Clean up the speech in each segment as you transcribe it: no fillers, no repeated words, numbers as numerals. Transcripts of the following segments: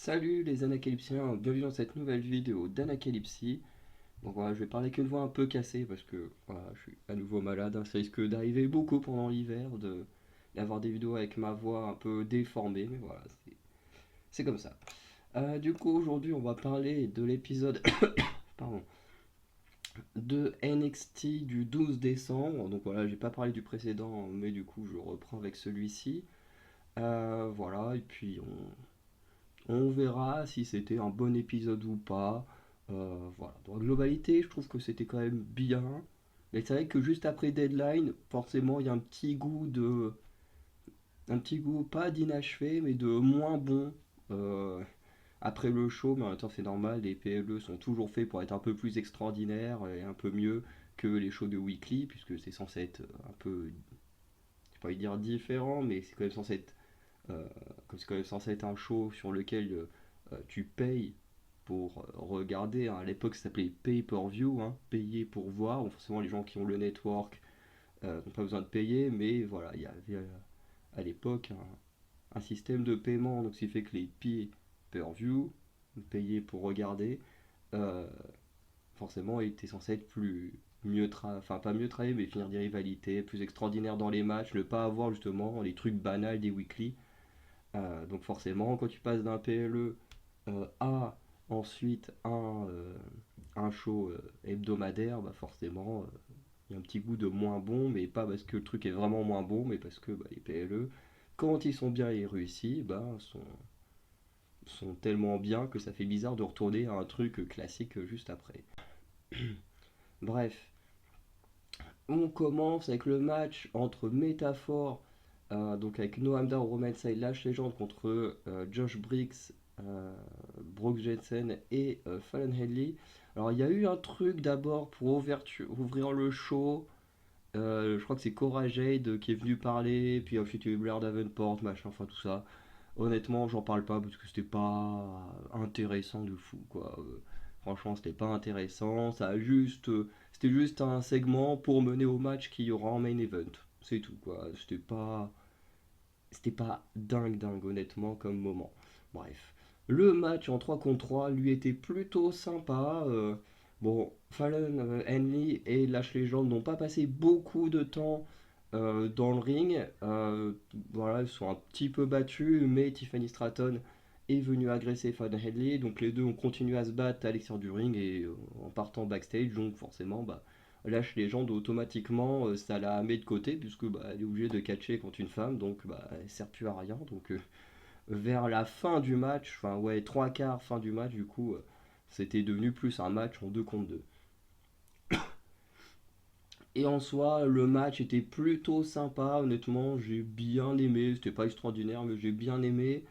Salut les anacalypsiens, bienvenue dans cette nouvelle vidéo d'Anacalypsie. Donc voilà, je vais parler qu'une voix un peu cassée parce que voilà, je suis à nouveau malade, hein. Ça risque d'arriver beaucoup pendant l'hiver, d'avoir des vidéos avec ma voix un peu déformée, mais voilà, c'est comme ça. Du coup, aujourd'hui, on va parler de l'épisode pardon, de NXT du 12 décembre. Donc voilà, j'ai pas parlé du précédent, mais du coup, je reprends avec celui-ci. Voilà, et puis on verra si c'était un bon épisode ou pas. Voilà. Dans la globalité, je trouve que c'était quand même bien. Mais c'est vrai que juste après Deadline, forcément, il y a un petit goût pas d'inachevé, mais de moins bon euh, après le show. Mais en même temps, c'est normal. Les PLE sont toujours faits pour être un peu plus extraordinaires et un peu mieux que les shows de Weekly, puisque c'est censé être un peu, je vais pas dire différent, mais c'est quand même censé être euh, comme c'est quand même censé être un show sur lequel tu payes pour regarder, hein. À l'époque, ça s'appelait pay-per-view, hein, payer pour voir. Bon, forcément, les gens qui ont le network n'ont pas besoin de payer, mais voilà, il y avait à l'époque un système de paiement, donc ce qui fait que les pay-per-view, payer pour regarder, euh, forcément, étaient censés être plus enfin pas mieux travaillé, mais finir des rivalités, plus extraordinaires dans les matchs, ne pas avoir justement les trucs banals des weekly. Donc forcément, quand tu passes d'un PLE à ensuite un show hebdomadaire, bah forcément, il y a un petit goût de moins bon, mais pas parce que le truc est vraiment moins bon, mais parce que bah, les PLE, quand ils sont bien et réussis, sont tellement bien que ça fait bizarre de retourner à un truc classique juste après. Bref, on commence avec le match entre Métaphore, donc avec Noam Dar, Roman Side, Lash Legend contre Josh Briggs, Brooks Jensen et Fallon Henley. Alors il y a eu un truc d'abord pour ouvrir le show. Je crois que c'est Cora Jade qui est venue parler, puis ensuite il y a eu Blair Davenport, machin, enfin tout ça. Honnêtement, j'en parle pas parce que c'était pas intéressant de fou, quoi. Franchement, c'était pas intéressant. C'était juste un segment pour mener au match qui y aura en main event. C'est tout, quoi. C'était pas dingue, dingue, honnêtement, comme moment. Bref. Le match en 3 contre 3 lui était plutôt sympa. Bon, Fallon Henley et Lash Legend n'ont pas passé beaucoup de temps dans le ring. Voilà, ils sont un petit peu battus, mais Tiffany Stratton est venue agresser Fallon Henley. Donc les deux ont continué à se battre à l'extérieur du ring et en partant backstage. Donc forcément, bah, Lash Legend automatiquement ça la met de côté puisque bah, elle est obligée de catcher contre une femme, donc bah, elle sert plus à rien. Donc vers la fin du match, enfin ouais, trois quarts fin du match, du coup c'était devenu plus un match en 2 contre 2. Et en soi, le match était plutôt sympa, honnêtement, j'ai bien aimé, c'était pas extraordinaire, mais j'ai bien aimé.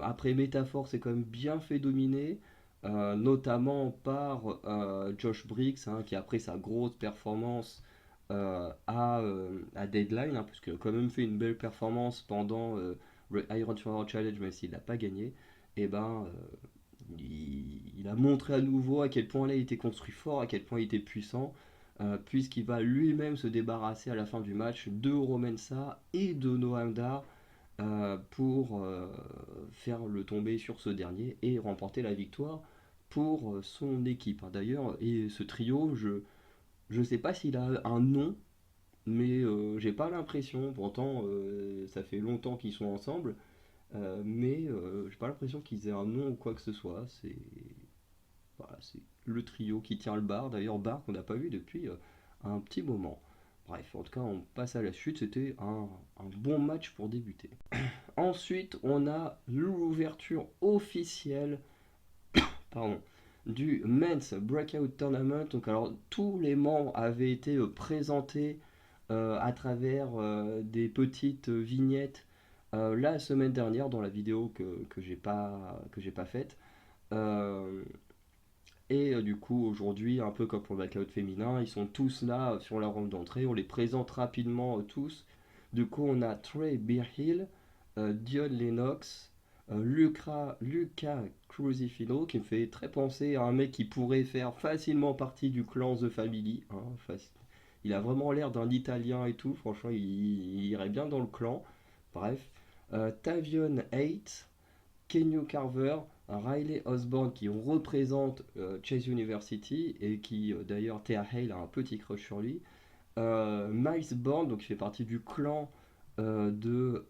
Après, Métaphore s'est quand même bien fait dominer, notamment par Josh Briggs, hein, qui après sa grosse performance à Deadline, hein, parce qu'il a quand même fait une belle performance pendant le Iron Survivor Challenge, même s'il n'a pas gagné. Et ben, il a montré à nouveau à quel point là il était construit fort, à quel point il était puissant, puisqu'il va lui-même se débarrasser à la fin du match de Romensa et de Noam Dar pour faire le tomber sur ce dernier et remporter la victoire pour son équipe, hein. D'ailleurs, et ce trio, je sais pas s'il a un nom, mais j'ai pas l'impression. Pourtant, ça fait longtemps qu'ils sont ensemble, mais j'ai pas l'impression qu'ils aient un nom ou quoi que ce soit. C'est le trio qui tient le bar. D'ailleurs, bar qu'on n'a pas vu depuis un petit moment. Bref, en tout cas, on passe à la suite. C'était un bon match pour débuter. Ensuite, on a l'ouverture officielle, pardon, du Men's Breakout Tournament. Donc, alors, tous les membres avaient été présentés à travers des petites vignettes la semaine dernière dans la vidéo que j'ai pas faite. Euh, et du coup, aujourd'hui, un peu comme pour le blackout féminin, ils sont tous là sur la ronde d'entrée. On les présente rapidement tous. Du coup, on a Trey Birhill, Dion Lennox, Luca Cruzifino, qui me fait très penser à un mec qui pourrait faire facilement partie du clan The Family, hein. Il a vraiment l'air d'un Italien et tout. Franchement, il irait bien dans le clan. Bref. Tavion 8, Kenyo Carver, Riley Osborne qui représente Chase University et qui d'ailleurs Thea Hale a un petit crush sur lui. Miles Bourne, donc il fait partie du clan de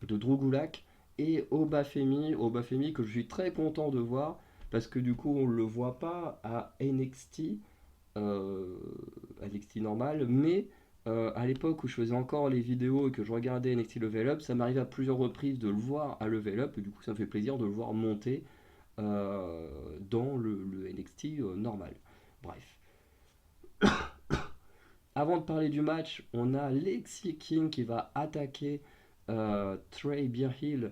Drew Gulak, et Obafemi que je suis très content de voir parce que du coup on le voit pas à NXT normal, mais à l'époque où je faisais encore les vidéos et que je regardais NXT Level Up, ça m'arrivait à plusieurs reprises de le voir à Level Up, et du coup ça me fait plaisir de le voir monter dans le NXT normal. Bref. Avant de parler du match, on a Lexi King qui va attaquer Trey Birhill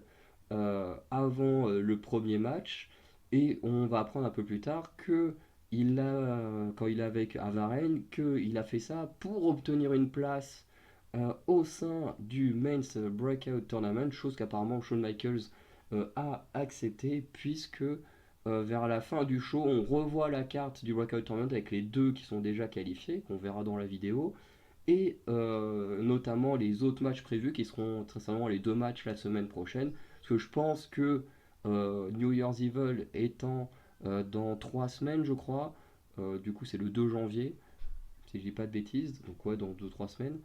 avant le premier match. Et on va apprendre un peu plus tard que quand il est avec Avaren, qu'il a fait ça pour obtenir une place au sein du Men's Breakout Tournament, chose qu'apparemment Shawn Michaels a accepté, puisque vers la fin du show, on revoit la carte du Breakout Tournament avec les deux qui sont déjà qualifiés, qu'on verra dans la vidéo, et notamment les autres matchs prévus qui seront très certainement les deux matchs la semaine prochaine. Parce que je pense que New Year's Evil étant dans 3 semaines, je crois, du coup c'est le 2 janvier, si je dis pas de bêtises, donc ouais, dans 2 3 semaines.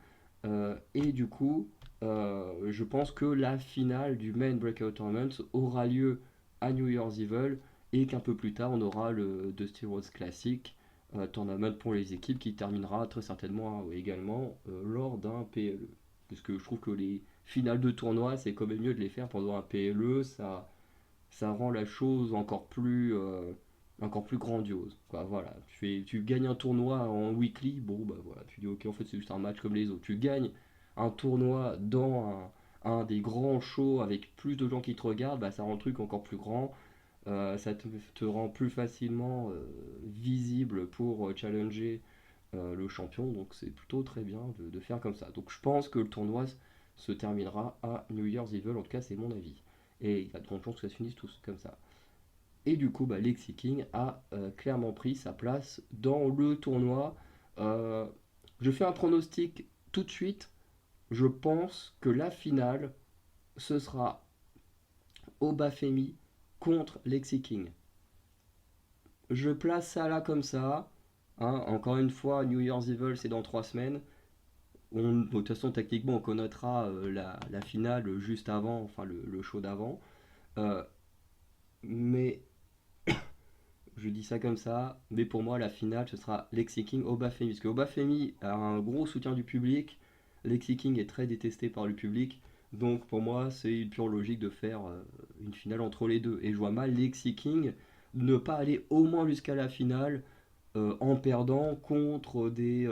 Et du coup, je pense que la finale du Main Breakout Tournament aura lieu à New Year's Evil et qu'un peu plus tard, on aura le Dusty Rhodes Classic Tournament pour les équipes qui terminera très certainement également lors d'un PLE. Parce que je trouve que les finales de tournoi, c'est quand même mieux de les faire pendant un PLE, ça rend la chose encore plus grandiose. Quoi, voilà. Tu gagnes un tournoi en weekly, bon bah voilà, tu dis ok en fait c'est juste un match comme les autres. Tu gagnes un tournoi dans un des grands shows avec plus de gens qui te regardent, bah, ça rend le truc encore plus grand. Ça te rend plus facilement visible pour challenger le champion, donc c'est plutôt très bien de faire comme ça. Donc je pense que le tournoi se terminera à New Year's Evil, en tout cas c'est mon avis. Et il y a de grandes chances que ça se finisse tous comme ça. Et du coup, bah, Lexi King a clairement pris sa place dans le tournoi. Euh, je fais un pronostic tout de suite. Je pense que la finale, ce sera Obafemi contre Lexi King. Je place ça là comme ça. Hein. Encore une fois, New Year's Evil, c'est dans 3 semaines. De toute façon, techniquement, on connaîtra la finale juste avant, enfin le show d'avant. Euh, mais je dis ça comme ça, mais pour moi, la finale, ce sera Lexi King Obafemi. Parce que Obafemi a un gros soutien du public. Lexi King est très détesté par le public. Donc pour moi, c'est une pure logique de faire une finale entre les deux. Et je vois mal Lexi King ne pas aller au moins jusqu'à la finale en perdant contre des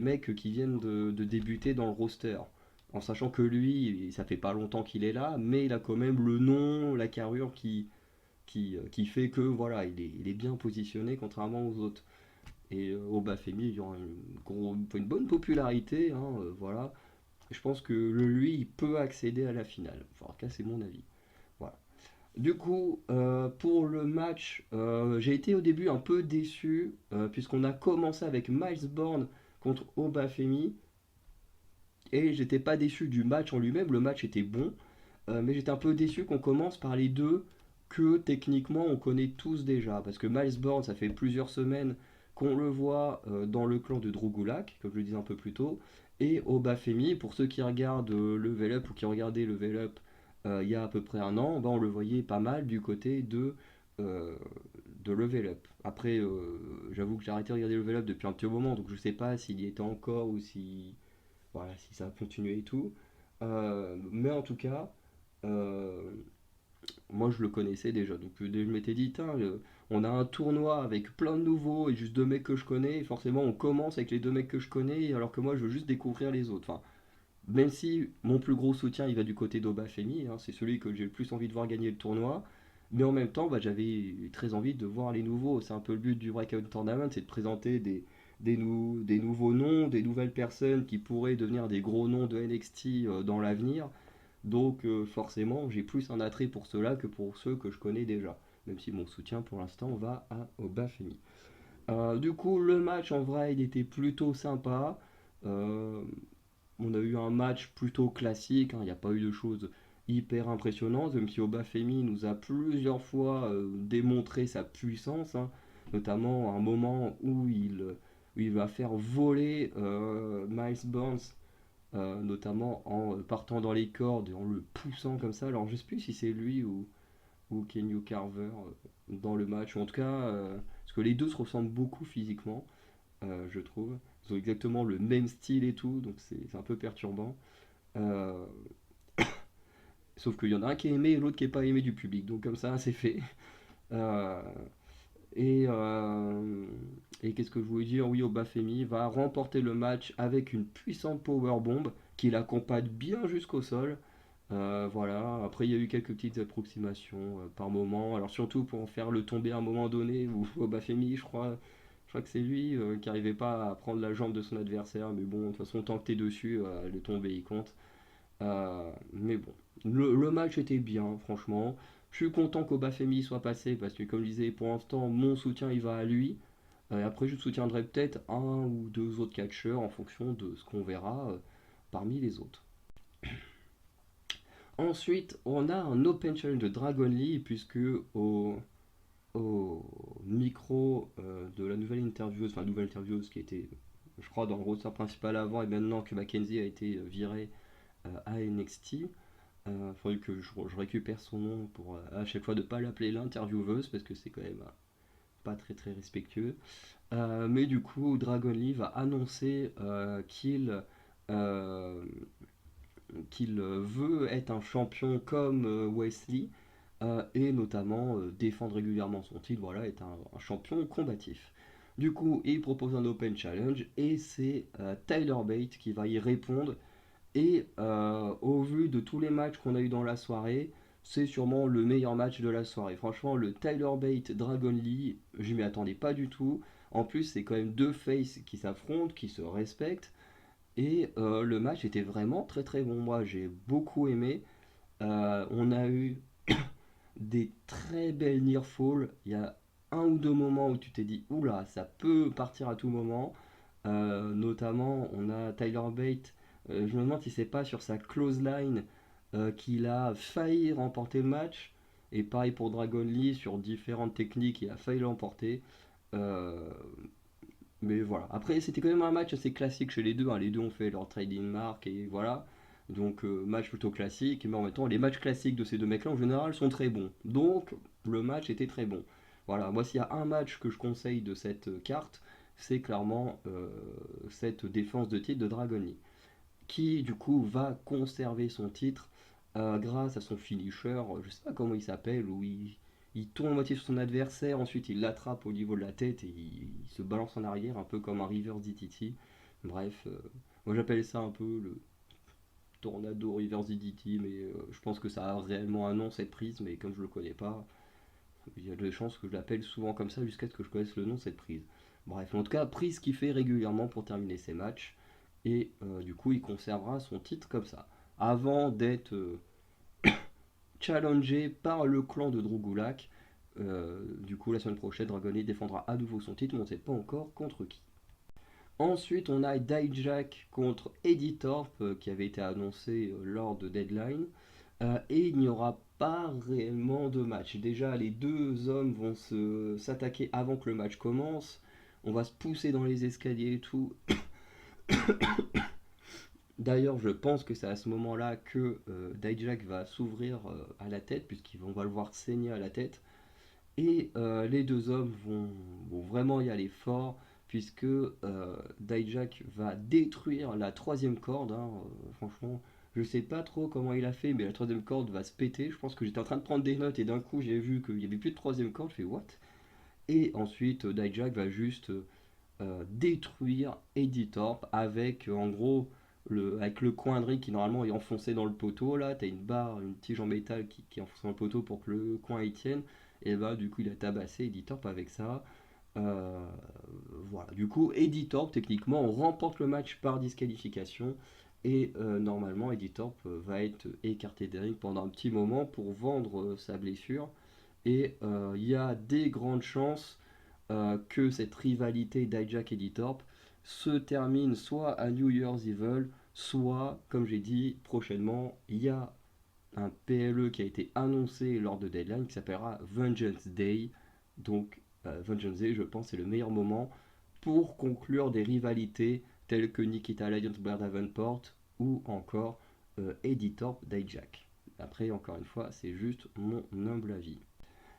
mecs qui viennent de débuter dans le roster. En sachant que lui, ça fait pas longtemps qu'il est là, mais il a quand même le nom, la carrure qui fait que voilà, il est bien positionné contrairement aux autres. Et Obafemi, il aura une bonne popularité, hein, voilà. Je pense que lui, il peut accéder à la finale. Enfin, en tout cas, c'est mon avis. Voilà. Du coup, pour le match, j'ai été au début un peu déçu, puisqu'on a commencé avec Miles Bourne contre Obafemi, et j'étais pas déçu du match en lui-même, le match était bon, mais j'étais un peu déçu qu'on commence par les deux que techniquement on connaît tous déjà. Parce que Miles Bourne, ça fait plusieurs semaines qu'on le voit dans le clan de Drew Gulak, comme je le disais un peu plus tôt, et Obafemi, pour ceux qui regardent Level Up ou qui regardaient Level Up il y a à peu près un an, bah, on le voyait pas mal du côté euh, de Level Up. Après, j'avoue que j'ai arrêté de regarder Level Up depuis un petit moment, donc je sais pas s'il y était encore ou si ça a continué et tout. Mais en tout cas, euh, moi je le connaissais déjà. Donc je m'étais dit, on a un tournoi avec plein de nouveaux et juste deux mecs que je connais. Et forcément, on commence avec les deux mecs que je connais, alors que moi je veux juste découvrir les autres. Enfin, même si mon plus gros soutien il va du côté d'Obafemi, hein, c'est celui que j'ai le plus envie de voir gagner le tournoi. Mais en même temps, bah, j'avais très envie de voir les nouveaux. C'est un peu le but du Breakout Tournament, c'est de présenter des nouveaux noms, des nouvelles personnes qui pourraient devenir des gros noms de NXT dans l'avenir. Donc forcément, j'ai plus un attrait pour ceux-là que pour ceux que je connais déjà. Même si mon soutien pour l'instant va à Obafemi. Du coup, le match en vrai, il était plutôt sympa. Euh, on a eu un match plutôt classique, hein, il n'y a pas eu de choses hyper impressionnante, même si Obafemi nous a plusieurs fois démontré sa puissance, hein, notamment à un moment où il va faire voler Miles Burns, notamment en partant dans les cordes et en le poussant comme ça. Alors je sais plus si c'est lui ou Kenny Carver dans le match, ou en tout cas, parce que les deux se ressemblent beaucoup physiquement, je trouve. Ils ont exactement le même style et tout, donc c'est un peu perturbant. Euh, Sauf qu'il y en a un qui est aimé et l'autre qui est pas aimé du public, donc comme ça, c'est fait. Euh, et et qu'est-ce que je voulais dire? Oui, Obafemi va remporter le match avec une puissante powerbomb qui l'accompagne bien jusqu'au sol. Voilà, après il y a eu quelques petites approximations par moment, alors surtout pour en faire le tomber à un moment donné, où Obafemi, je crois que c'est lui qui n'arrivait pas à prendre la jambe de son adversaire, mais bon, de toute façon, tant que t'es dessus, le tomber il compte. Mais bon, le match était bien, franchement. Je suis content qu'Obafemi soit passé parce que, comme je disais, pour l'instant, mon soutien il va à lui. Après, je soutiendrai peut-être un ou deux autres catcheurs en fonction de ce qu'on verra parmi les autres. Ensuite, on a un Open Challenge de Dragon Lee, puisque au micro de la nouvelle intervieweuse, enfin nouvelle intervieweuse qui était, je crois, dans le roster principal avant, et maintenant que Mackenzie a été viré à NXT, il faudrait que je récupère son nom pour à chaque fois de ne pas l'appeler l'intervieweuse, parce que c'est quand même pas très très respectueux. Mais du coup, Dragon Lee va annoncer euh, qu'il veut être un champion comme Wesley, et notamment défendre régulièrement son titre, voilà, être un champion combatif. Du coup, il propose un Open Challenge et c'est Tyler Bate qui va y répondre. Et au vu de tous les matchs qu'on a eu dans la soirée, c'est sûrement le meilleur match de la soirée. Franchement, le Tyler Bate Dragon Lee, je m'y attendais pas du tout. En plus, c'est quand même deux faces qui s'affrontent, qui se respectent. Et le match était vraiment très très bon. Moi, j'ai beaucoup aimé. On a eu des très belles near fall. Il y a un ou deux moments où tu t'es dit, oula, ça peut partir à tout moment. Notamment, on a Tyler Bate. Je me demande si c'est pas sur sa close line qu'il a failli remporter le match. Et pareil pour Dragon Lee, sur différentes techniques, il a failli l'emporter. Euh, mais voilà. Après, c'était quand même un match assez classique chez les deux, hein. Les deux ont fait leur trading mark et voilà. Donc, match plutôt classique. Mais en même temps, les matchs classiques de ces deux mecs-là, en général, sont très bons. Donc, le match était très bon. Voilà. Moi, s'il y a un match que je conseille de cette carte, c'est clairement cette défense de titre de Dragon Lee, qui du coup va conserver son titre grâce à son finisher, je sais pas comment il s'appelle, où il tourne à moitié sur son adversaire, ensuite il l'attrape au niveau de la tête et il se balance en arrière, un peu comme un River DDT. Bref, moi j'appelle ça un peu le Tornado River DDT, mais je pense que ça a réellement un nom cette prise, mais comme je le connais pas, il y a de chances que je l'appelle souvent comme ça jusqu'à ce que je connaisse le nom de cette prise. Bref, en tout cas, prise qu'il fait régulièrement pour terminer ses matchs. Et du coup, il conservera son titre comme ça. Avant d'être challengé par le clan de Drugulak. Du coup, la semaine prochaine, Dragoney défendra à nouveau son titre, mais on ne sait pas encore contre qui. Ensuite, on a Dijak contre Eddie Thorpe, qui avait été annoncé lors de Deadline. Et il n'y aura pas réellement de match. Déjà, les deux hommes vont s'attaquer avant que le match commence. On va se pousser dans les escaliers et tout. D'ailleurs, je pense que c'est à ce moment-là que Dijak va s'ouvrir à la tête, puisqu'on va le voir saigner à la tête. Et les deux hommes vont vraiment y aller fort, puisque Dijak va détruire la troisième corde, hein. Franchement, je sais pas trop comment il a fait, mais la troisième corde va se péter. Je pense que j'étais en train de prendre des notes et d'un coup j'ai vu qu'il n'y avait plus de troisième corde. Je fais what? Et ensuite, Dijak va juste détruire Eddie Thorpe avec en gros avec le coin de riz qui normalement est enfoncé dans le poteau. Là, tu as une barre, une tige en métal qui est enfoncée dans le poteau pour que le coin y tienne. Et bah, du coup, il a tabassé Eddie Thorpe avec ça. Euh, voilà, du coup, Eddie Thorpe, techniquement, on remporte le match par disqualification. Et normalement, Eddie Thorpe va être écarté des rings pendant un petit moment pour vendre sa blessure. Et il y a des grandes chances que cette rivalité d'Hijack et d'Itorp se termine soit à New Year's Evil, soit, comme j'ai dit, prochainement, il y a un PLE qui a été annoncé lors de Deadline qui s'appellera Vengeance Day. Donc, Vengeance Day, je pense, c'est le meilleur moment pour conclure des rivalités telles que Nikita Lyons, Blair Davenport ou encore Eddie Thorpe, Dijak. Après, encore une fois, c'est juste mon humble avis.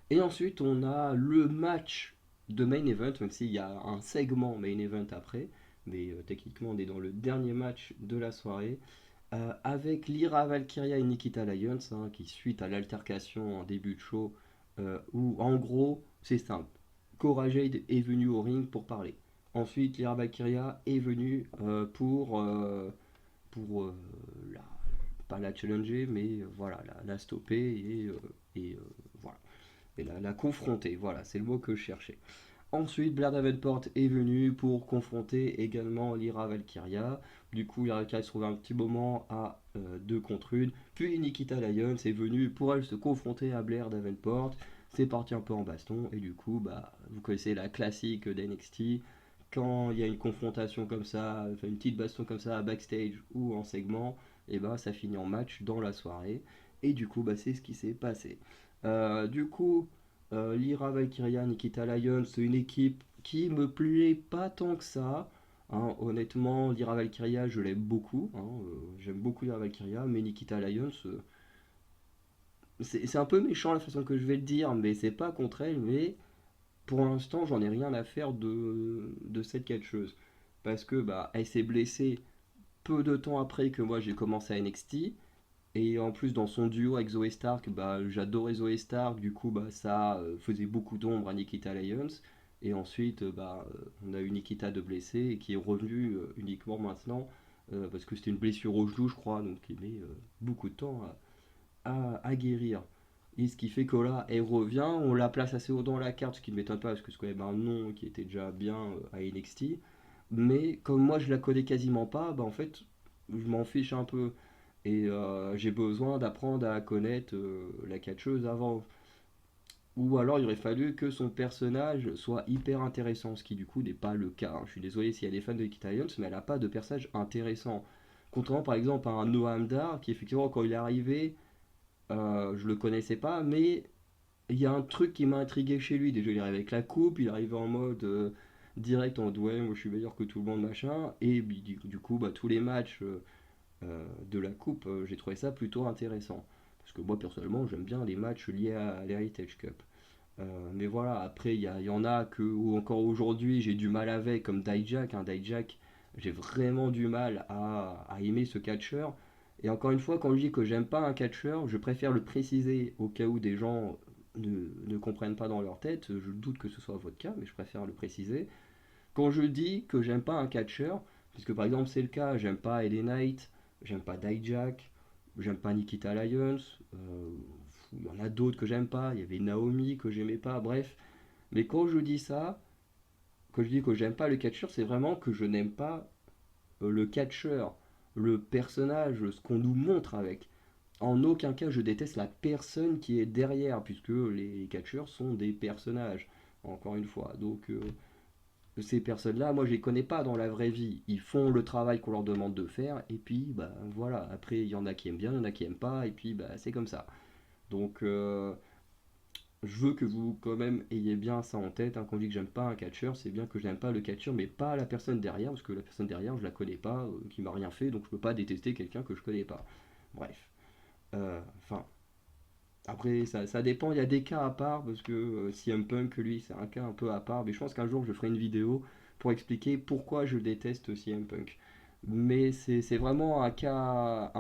Et ensuite, on a le match de main event, même s'il y a un segment main event après, mais techniquement, on est dans le dernier match de la soirée, avec Lyra Valkyria et Nikita Lyons, hein, qui suite à l'altercation en début de show, où en gros, c'est simple. Cora Jade est venue au ring pour parler. Ensuite, Lyra Valkyria est venue pour la, pas la challenger, mais voilà, la stopper et voilà. Et la confronter, voilà, c'est le mot que je cherchais. Ensuite, Blair Davenport est venu pour confronter également Lyra Valkyria. Du coup, Lyra Valkyria se trouve un petit moment à 2 contre 1. Puis Nikita Lyons est venue pour elle se confronter à Blair Davenport. C'est parti un peu en baston. Et du coup, bah, vous connaissez la classique d'NXT. Quand il y a une confrontation comme ça, enfin une petite baston comme ça backstage ou en segment, et ben ça finit en match dans la soirée. Et du coup, bah, c'est ce qui s'est passé. Du coup, Lyra Valkyria, Nikita Lyons, c'est une équipe qui me plaît pas tant que ça. Hein. Honnêtement, Lyra Valkyria, je l'aime beaucoup. Hein. J'aime beaucoup Lyra Valkyria, mais Nikita Lyons, c'est un peu méchant la façon que je vais le dire, mais c'est pas contre elle. Mais pour l'instant, j'en ai rien à faire de cette catcheuse. Parce que bah, elle s'est blessée peu de temps après que moi j'ai commencé à NXT. Et en plus, dans son duo avec Zoe Stark, bah, j'adorais Zoe Stark, du coup, bah, ça faisait beaucoup d'ombre à Nikita Lyons. Et ensuite, bah, on a eu Nikita de blessé et qui est revenu uniquement maintenant, parce que c'était une blessure au genou, je crois, donc il met beaucoup de temps à guérir. Et ce qui fait que là, elle revient, on la place assez haut dans la carte, ce qui ne m'étonne pas, parce que c'est quand même un nom qui était déjà bien à NXT. Mais comme moi, je la connais quasiment pas, bah, en fait, je m'en fiche un peu. Et j'ai besoin d'apprendre à connaître la catcheuse avant. Ou alors il aurait fallu que son personnage soit hyper intéressant, ce qui du coup n'est pas le cas. Hein. Je suis désolé s'il y a des fans de Nikita Lyons, mais elle n'a pas de personnage intéressant. Contrairement par exemple à un Noam Dar, qui effectivement quand il est arrivé, je le connaissais pas, mais il y a un truc qui m'a intrigué chez lui. Déjà il arrive avec la coupe, il arrive en mode direct en mode ouais, moi je suis meilleur que tout le monde machin. Et du coup bah, tous les matchs de la coupe, j'ai trouvé ça plutôt intéressant. Parce que moi personnellement j'aime bien les matchs liés à l'Heritage Cup. Mais voilà, après y en a que, ou encore aujourd'hui j'ai du mal avec, comme Dijak. Hein, Dijak, j'ai vraiment du mal à aimer ce catcheur. Et encore une fois, quand je dis que j'aime pas un catcheur, je préfère le préciser au cas où des gens ne comprennent pas dans leur tête. Je doute que ce soit votre cas, mais je préfère le préciser. Quand je dis que j'aime pas un catcheur, puisque par exemple c'est le cas, j'aime pas LA Knight, j'aime pas Dijak, j'aime pas Nikita Lyons, il y en a d'autres que j'aime pas, il y avait Naomi que j'aimais pas, bref. Mais quand je dis ça, quand je dis que j'aime pas le catcheur, c'est vraiment que je n'aime pas le catcheur, le personnage, ce qu'on nous montre avec. En aucun cas je déteste la personne qui est derrière, puisque les catcheurs sont des personnages, encore une fois. Donc ces personnes-là, moi je les connais pas dans la vraie vie. Ils font le travail qu'on leur demande de faire, et puis bah voilà. Après, il y en a qui aiment bien, il y en a qui aiment pas, et puis bah c'est comme ça. Donc je veux que vous quand même ayez bien ça en tête. Hein, quand je dis que j'aime pas un catcheur, c'est bien que j'aime pas le catcheur, mais pas la personne derrière, parce que la personne derrière, je la connais pas, qui m'a rien fait, donc je peux pas détester quelqu'un que je connais pas. Bref. Enfin, après, ça dépend, il y a des cas à part, parce que CM Punk, lui, c'est un cas un peu à part, mais je pense qu'un jour, je ferai une vidéo pour expliquer pourquoi je déteste CM Punk. Mais c'est vraiment un cas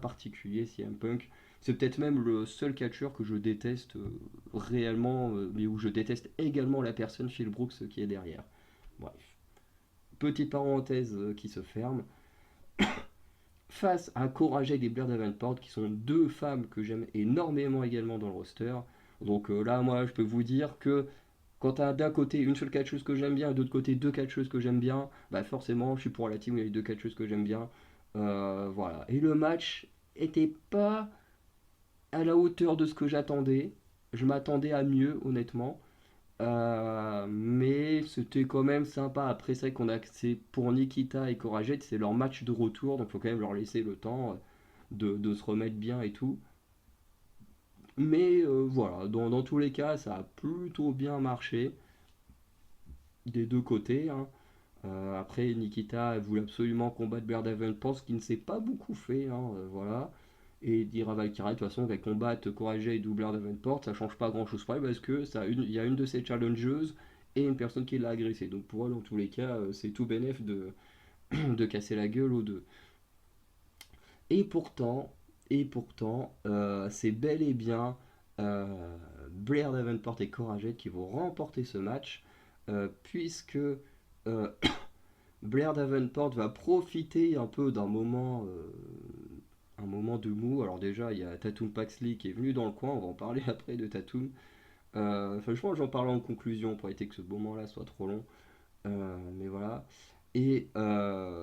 particulier, CM Punk. C'est peut-être même le seul catcheur que je déteste réellement, mais où je déteste également la personne Phil Brooks qui est derrière. Bref. Petite parenthèse qui se ferme. Face à Cora Jade et Blair Davenport, qui sont deux femmes que j'aime énormément également dans le roster. Donc là, moi, je peux vous dire que quand tu as d'un côté une seule catcheuse que j'aime bien et de l'autre côté deux catcheuses que j'aime bien, bah forcément, je suis pour la team où il y a les deux catcheuses que j'aime bien. Voilà. Et le match était pas à la hauteur de ce que j'attendais. Je m'attendais à mieux, honnêtement. Mais c'était quand même sympa. Après, c'est vrai qu'on a c'est pour Nikita et Korajet, c'est leur match de retour, donc il faut quand même leur laisser le temps de se remettre bien et tout. Mais voilà, dans tous les cas, ça a plutôt bien marché des deux côtés, hein. Après, Nikita voulait absolument combattre Blair Davenport, ce qui ne s'est pas beaucoup fait, hein, voilà. Et Dira Valkyria, de toute façon, qu'elle combatte Corajet et Blair Davenport, ça change pas grand chose pour elle parce que il y a une de ses challengeuses et une personne qui l'a agressée. Donc pour elle, dans tous les cas, c'est tout bénef de casser la gueule aux deux. Et pourtant, c'est bel et bien Blair Davenport et Corajet qui vont remporter ce match, puisque Blair Davenport va profiter un peu un moment de mou. Alors déjà, il y a Tatum Paxley qui est venu dans le coin, on va en parler après de Tatum. Enfin, je pense que j'en parle en conclusion pour éviter que ce moment-là soit trop long. Mais voilà. Et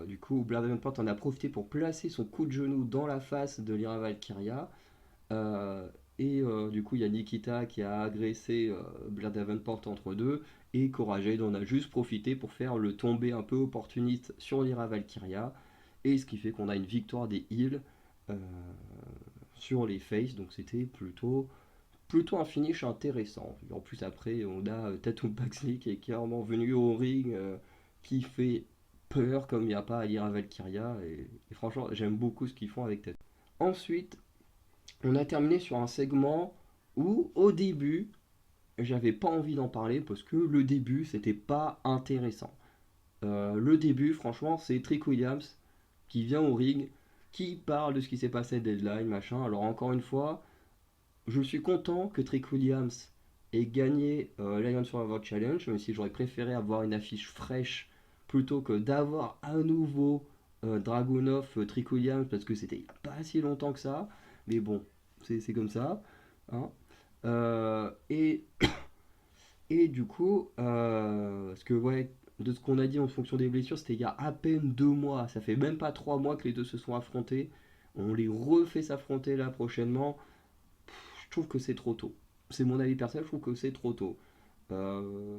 du coup, Blair Davenport en a profité pour placer son coup de genou dans la face de Lyra Valkyria. Euh, du coup, il y a Nikita qui a agressé Blair Davenport entre deux. Et Cora Jade en a juste profité pour faire le tombé un peu opportuniste sur Lyra Valkyria. Et ce qui fait qu'on a une victoire des Heels euh, sur les Faces. Donc c'était plutôt un finish intéressant. En plus, après, on a Tatum Paxley qui est clairement venu au ring, qui fait peur comme il n'y a pas à Lyra Valkyria. Et franchement, j'aime beaucoup ce qu'ils font avec Tatum. Ensuite, on a terminé sur un segment où, au début, j'avais pas envie d'en parler parce que le début, c'était pas intéressant. Le début, franchement, c'est Trick Williams qui vient au ring, qui parle de ce qui s'est passé à Deadline, machin. Alors, encore une fois, je suis content que Trick Williams ait gagné l'Iron Survivor Challenge, même si j'aurais préféré avoir une affiche fraîche plutôt que d'avoir à nouveau Dragunov Trick Williams parce que c'était il n'y a pas si longtemps que ça. Mais bon, c'est comme ça, hein. Euh, et, et du coup, parce que ouais, de ce qu'on a dit en fonction des blessures, c'était il y a à peine 2 mois. Ça fait même pas 3 mois que les deux se sont affrontés. On les refait s'affronter là prochainement. Je trouve que c'est trop tôt. C'est mon avis personnel, je trouve que c'est trop tôt.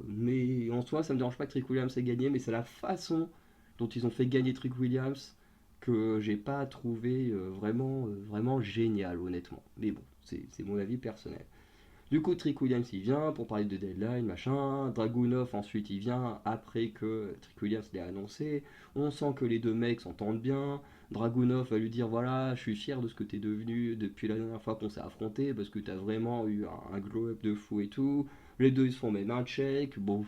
Mais en soi, ça me dérange pas que Trick Williams ait gagné, mais c'est la façon dont ils ont fait gagner Trick Williams que j'ai pas trouvé vraiment génial, honnêtement. Mais bon, c'est mon avis personnel. Du coup, Trick Williams il vient pour parler de deadline, machin. Dragunov ensuite il vient après que Trick Williams l'ait annoncé. On sent que les deux mecs s'entendent bien. Dragunov va lui dire voilà, je suis fier de ce que t'es devenu depuis la dernière fois qu'on s'est affronté parce que t'as vraiment eu un glow-up de fou et tout. Les deux ils se font même un check. Bon,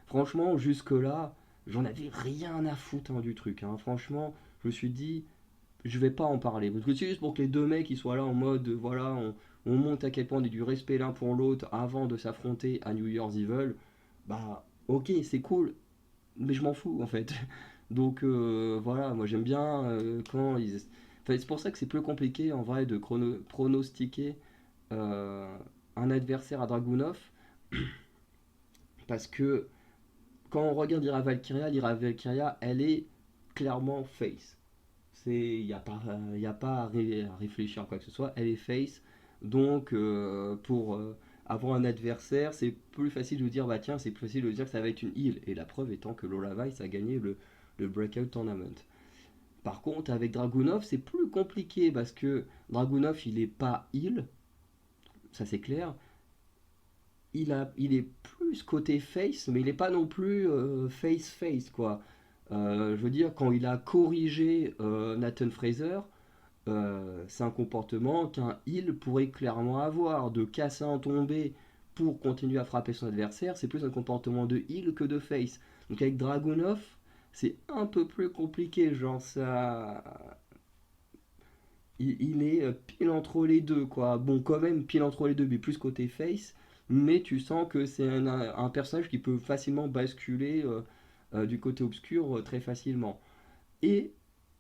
franchement, jusque-là, j'en avais rien à foutre hein, du truc, hein. Franchement, je me suis dit je vais pas en parler. Parce que c'est juste pour que les deux mecs ils soient là en mode voilà, on monte à quel point on est du respect l'un pour l'autre avant de s'affronter à New Year's Evil. Bah ok, c'est cool, mais je m'en fous en fait. Donc voilà, moi j'aime bien quand ils. Enfin, c'est pour ça que c'est plus compliqué en vrai de pronostiquer euh, un adversaire à Dragunov. Parce que quand on regarde Lyra Valkyria, elle est clairement face. Il n'y a pas, à réfléchir à quoi que ce soit. Elle est face. Donc, pour avoir un adversaire, c'est plus facile de dire, bah tiens, c'est plus facile de dire que ça va être une heal. Et la preuve étant que Lola Vice a gagné le Breakout Tournament. Par contre, avec Dragunov, c'est plus compliqué parce que Dragunov, il est pas heal, ça c'est clair. Il est plus côté face, mais il n'est pas non plus face-face, quoi. Je veux dire, quand il a corrigé Nathan Fraser, c'est un comportement qu'un heal pourrait clairement avoir. De casser un tombé pour continuer à frapper son adversaire, c'est plus un comportement de heal que de face. Donc avec Dragunov, c'est un peu plus compliqué. Genre, ça. Il est pile entre les deux, quoi. Bon, quand même, pile entre les deux, mais plus côté face. Mais tu sens que c'est un personnage qui peut facilement basculer du côté obscur très facilement. Et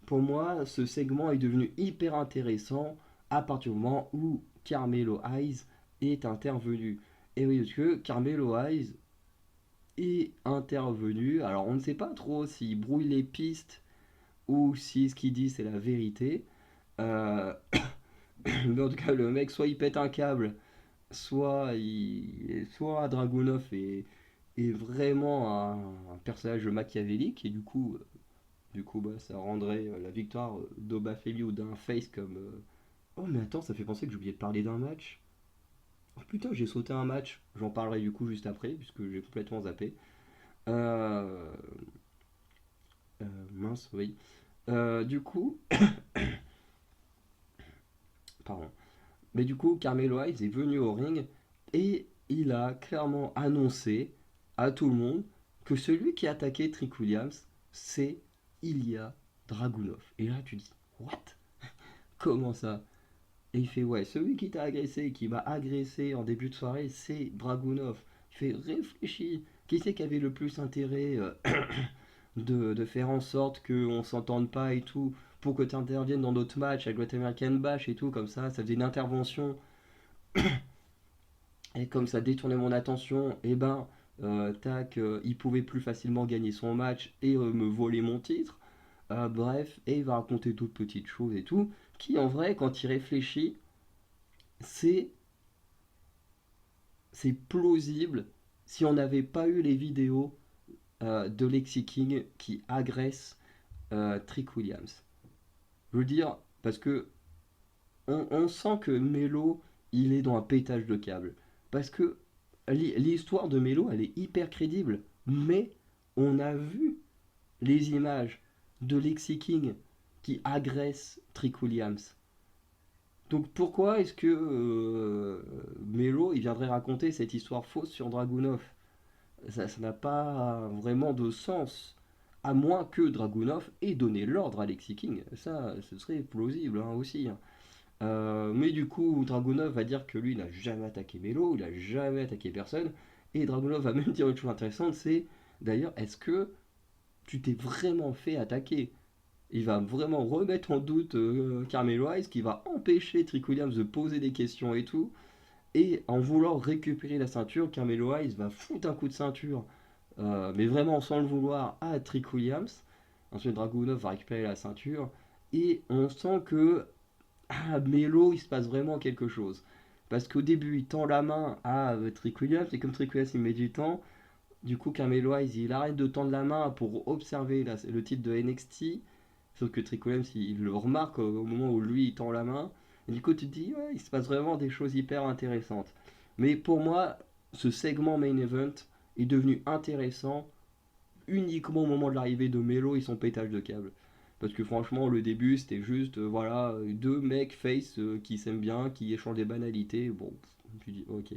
pour moi, ce segment est devenu hyper intéressant à partir du moment où Carmelo Hayes est intervenu. Et oui, parce que Carmelo Hayes est intervenu. Alors, on ne sait pas trop s'il brouille les pistes ou si ce qu'il dit c'est la vérité. Euh, mais en tout cas, le mec, soit il pète un câble, soit Dragunov est vraiment un personnage machiavélique. Et du coup, bah, ça rendrait la victoire d'Oba Feli ou d'un face comme. Oh, mais attends, ça fait penser que j'ai oublié de parler d'un match. putain, j'ai sauté un match. J'en parlerai du coup juste après, puisque j'ai complètement zappé. Euh, mince, oui. Du coup, pardon. Mais du coup, Carmelo Hayes est venu au ring et il a clairement annoncé à tout le monde que celui qui a attaqué Trick Williams, c'est Ilya Dragunov. Et là, tu dis, what? Comment ça? Et il fait, ouais, celui qui t'a agressé, qui m'a agressé en début de soirée, c'est Dragunov. Il fait, réfléchis, qui c'est qui avait le plus intérêt de faire en sorte qu'on s'entende pas et tout, pour que tu interviennes dans d'autres matchs avec le American Bash et tout, comme ça faisait une intervention, et comme ça détournait mon attention, et ben, tac, il pouvait plus facilement gagner son match et me voler mon titre. Bref, et il va raconter d'autres petites choses et tout, qui en vrai, quand il réfléchit, c'est c'est plausible si on n'avait pas eu les vidéos de Lexi King qui agresse Trick Williams. Je veux dire, parce que on sent que Melo, il est dans un pétage de câble. Parce que l'histoire de Melo, elle est hyper crédible. Mais on a vu les images de Lexi King qui agresse Trick Williams. Donc pourquoi est-ce que Melo il viendrait raconter cette histoire fausse sur Dragunov? Ça n'a pas vraiment de sens. À moins que Dragunov ait donné l'ordre à Lexi King. Ça, ce serait plausible hein, aussi, hein. Mais du coup, Dragunov va dire que lui, il n'a jamais attaqué Melo, il n'a jamais attaqué personne. Et Dragunov va même dire une chose intéressante, c'est d'ailleurs, est-ce que tu t'es vraiment fait attaquer? Il va vraiment remettre en doute Carmelo Hayes, qui va empêcher Trick Williams de poser des questions et tout. Et en voulant récupérer la ceinture, Carmelo Hayes va foutre un coup de ceinture, mais vraiment sans le vouloir, à Trick Williams. Ensuite, Dragunov va récupérer la ceinture. Et on sent que à Melo, il se passe vraiment quelque chose. Parce qu'au début, il tend la main à Trick Williams, et comme Trick Williams il met du temps, du coup, Carmelo Hayes il arrête de tendre la main pour observer le titre de NXT. Sauf que Trick Williams il le remarque au moment où lui il tend la main. Et du coup, tu te dis, ouais, il se passe vraiment des choses hyper intéressantes. Mais pour moi, ce segment main event est devenu intéressant uniquement au moment de l'arrivée de Melo et son pétage de câble. Parce que franchement, le début, c'était juste, voilà, deux mecs face qui s'aiment bien, qui échangent des banalités. Bon, tu dis, ok,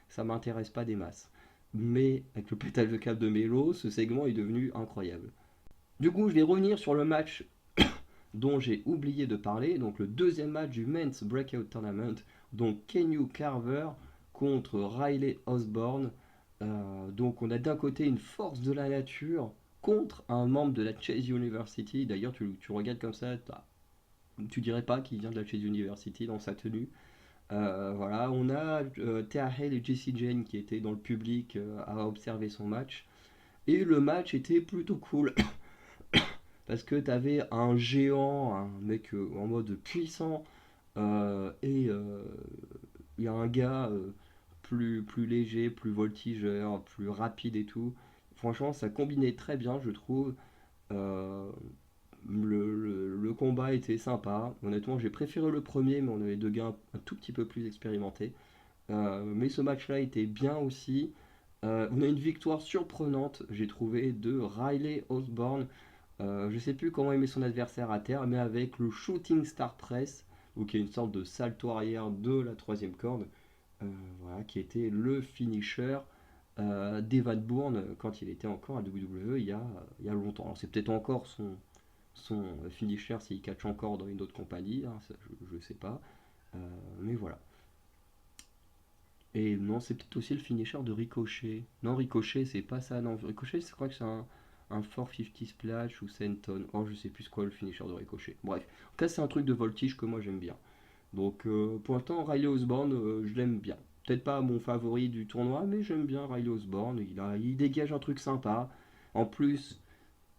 ça m'intéresse pas des masses. Mais avec le pétage de câble de Melo, ce segment est devenu incroyable. Du coup, je vais revenir sur le match dont j'ai oublié de parler, donc le deuxième match du Men's Breakout Tournament, donc Kenyu Carver contre Riley Osborne. Donc on a d'un côté une force de la nature contre un membre de la Chase University. D'ailleurs, tu regardes comme ça, tu dirais pas qu'il vient de la Chase University dans sa tenue. Voilà, on a Thea Hale et Jessie Jane qui étaient dans le public à observer son match. Et le match était plutôt cool parce que tu avais un géant, un mec en mode puissant, et il y a un gars plus léger, plus voltigeur, plus rapide et tout. Franchement, ça combinait très bien, je trouve. Euh, le combat était sympa. Honnêtement, j'ai préféré le premier, mais on avait deux gars un tout petit peu plus expérimentés. Mais ce match-là était bien aussi. On a une victoire surprenante, j'ai trouvé, de Riley Osborne. Je sais plus comment il met son adversaire à terre, mais avec le Shooting Star Press, ou qui est une sorte de salto arrière de la troisième corde, euh, voilà, qui était le finisher d'Evan Bourne quand il était encore à WWE il y a longtemps. Alors c'est peut-être encore son finisher s'il catch encore dans une autre compagnie, hein, ça, je sais pas. Euh, mais voilà. Et non, c'est peut-être aussi le finisher de Ricochet. Non, Ricochet, c'est pas ça. Non, Ricochet, je crois que c'est un 450 splash ou senton. Oh, je sais plus quoi le finisher de Ricochet. Bref, en tout cas, c'est un truc de voltige que moi j'aime bien. Donc, pour l'instant, Riley Osborne, je l'aime bien. Peut-être pas mon favori du tournoi, mais j'aime bien Riley Osborne. Il dégage un truc sympa. En plus,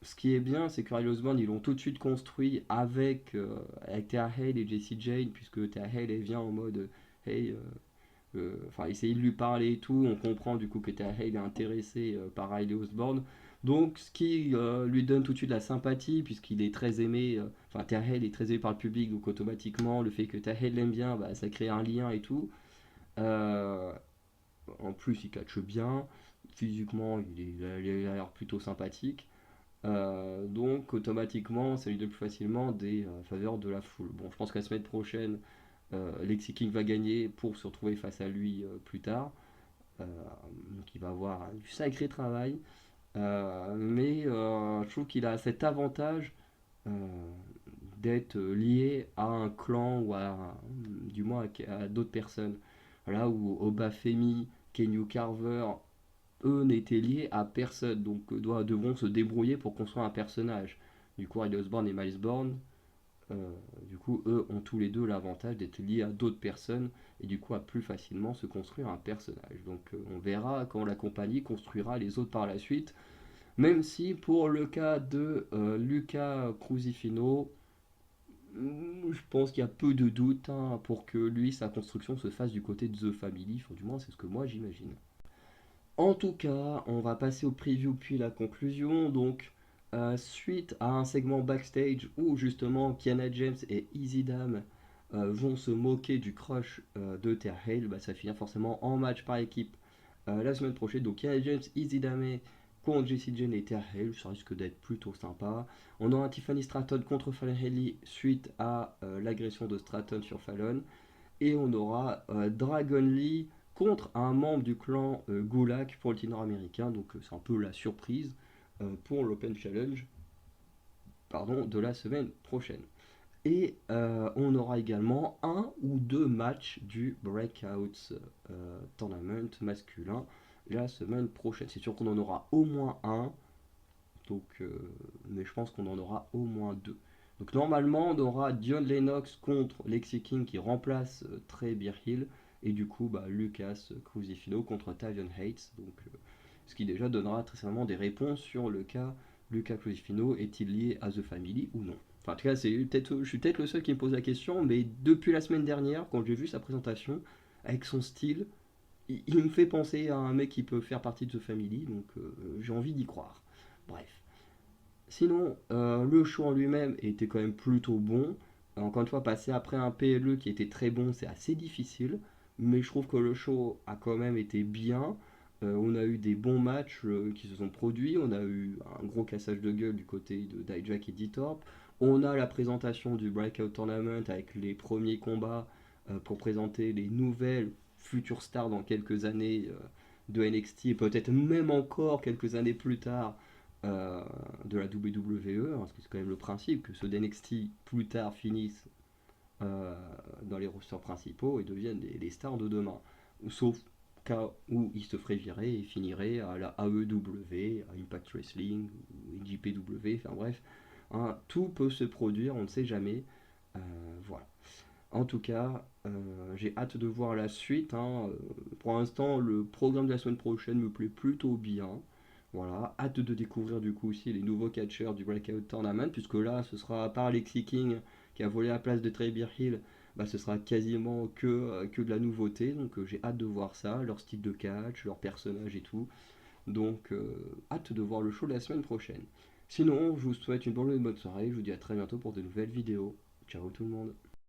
ce qui est bien, c'est que Riley Osborne, ils l'ont tout de suite construit avec Thea Hale et Jessie Jane, puisque Thea Hale, elle vient en mode hey, enfin, essayer de lui parler et tout. On comprend du coup que Thea Hale est intéressé par Riley Osborne. Donc, ce qui lui donne tout de suite la sympathie, puisqu'il est très aimé. Enfin, Thea Hale est très aimé par le public, donc automatiquement, le fait que Thea Hale l'aime bien, bah, ça crée un lien et tout. plus il catche bien, physiquement il a l'air plutôt sympathique. Donc automatiquement ça lui donne plus facilement des faveurs de la foule. Bon, je pense que la semaine prochaine, Lexi King va gagner pour se retrouver face à lui plus tard. Euh, donc il va avoir du sacré travail. Mais je trouve qu'il a cet avantage euh, d'être lié à un clan ou du moins à d'autres personnes. Là où Obafemi, Kenyu Carver, eux n'étaient liés à personne, donc devront se débrouiller pour construire un personnage. Du coup, Riley Osborn et Miles Bourne, du coup, eux ont tous les deux l'avantage d'être liés à d'autres personnes et du coup à plus facilement se construire un personnage. Donc on verra quand la compagnie construira les autres par la suite. Même si pour le cas de Luca Crusifino, je pense qu'il y a peu de doute pour que lui, sa construction se fasse du côté de The Family. Enfin, du moins, c'est ce que moi j'imagine. En tout cas, on va passer au preview puis la conclusion. Donc, suite à un segment backstage où justement Kiana James et Easy Dam vont se moquer du crush de Terre Hale, bah, ça finit forcément en match par équipe la semaine prochaine. Donc, Kiana James, Easy Dame contre Jessie Jane et Terre Hale, ça risque d'être plutôt sympa. On aura Tiffany Stratton contre Fallon Haley suite à l'agression de Stratton sur Fallon. Et on aura Dragon Lee contre un membre du clan Gulak pour le titre nord-américain. Donc c'est un peu la surprise pour l'Open Challenge pardon, de la semaine prochaine. Et on aura également un ou deux matchs du Breakout Tournament masculin la semaine prochaine. C'est sûr qu'on en aura au moins un, donc, mais je pense qu'on en aura au moins deux. Donc normalement, on aura Dion Lennox contre Lexi King qui remplace Trey Birhill. Et du coup, bah, Lucas Cruzifino contre Tavion Hates. Donc, ce qui déjà donnera très certainement des réponses sur le cas Lucas Cruzifino est-il lié à The Family ou non. Enfin, en tout cas, je suis peut-être le seul qui me pose la question, mais depuis la semaine dernière, quand j'ai vu sa présentation, avec son style, il me fait penser à un mec qui peut faire partie de The Family, donc j'ai envie d'y croire. Bref. Sinon, le show en lui-même était quand même plutôt bon. Encore une fois, passer après un PLE qui était très bon, c'est assez difficile. Mais je trouve que le show a quand même été bien. On a eu des bons matchs qui se sont produits. On a eu un gros cassage de gueule du côté de Dijak et D-Torp. On a la présentation du Breakout Tournament avec les premiers combats pour présenter les nouvelles futures stars dans quelques années de NXT et peut-être même encore quelques années plus tard euh, de la WWE, parce que c'est quand même le principe que ceux d'NXT plus tard finissent euh, dans les rosters principaux et deviennent les stars de demain. Sauf cas où ils se feraient virer et finiraient à la AEW, à Impact Wrestling, ou JPW, enfin bref, hein, tout peut se produire, on ne sait jamais. Euh, voilà. En tout cas, j'ai hâte de voir la suite, hein. Pour l'instant, le programme de la semaine prochaine me plaît plutôt bien. Voilà, hâte de découvrir du coup aussi les nouveaux catcheurs du Breakout Tournament, puisque là, ce sera à part Lexi King qui a volé la place de Trey Birhill, bah, ce sera quasiment que de la nouveauté. Donc j'ai hâte de voir ça, leur style de catch, leur personnage et tout. Donc hâte de voir le show de la semaine prochaine. Sinon, je vous souhaite une bonne soirée, je vous dis à très bientôt pour de nouvelles vidéos. Ciao tout le monde.